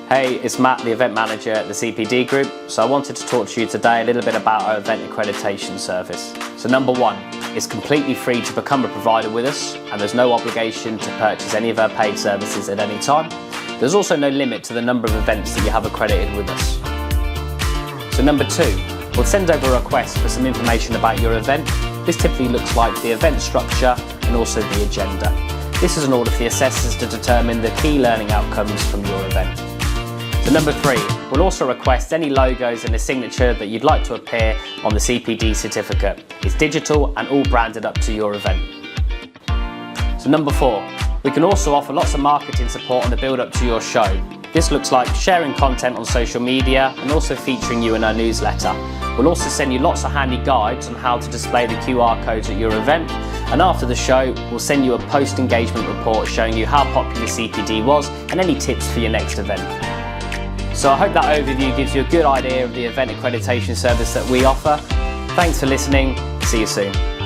Hey, it's Matt, the event manager at the CPD Group. So I wanted to talk to you today a little bit about our event accreditation service. So number one, it's completely free to become a provider with us, and there's no obligation to purchase any of our paid services at any time. There's also no limit to the number of events that you have accredited with us. So number two, we'll send over a request for some information about your event. This typically looks like the event structure and also the agenda. This is in order for the assessors to determine the key learning outcomes from your event. So number three, we'll also request any logos and a signature that you'd like to appear on the CPD certificate. It's digital and all branded up to your event. So number four, we can also offer lots of marketing support on the build up to your show. This looks like sharing content on social media and also featuring you in our newsletter. We'll also send you lots of handy guides on how to display the QR codes at your event. And after the show, we'll send you a post-engagement report showing you how popular CPD was and any tips for your next event. So I hope that overview gives you a good idea of the event accreditation service that we offer. Thanks for listening. See you soon.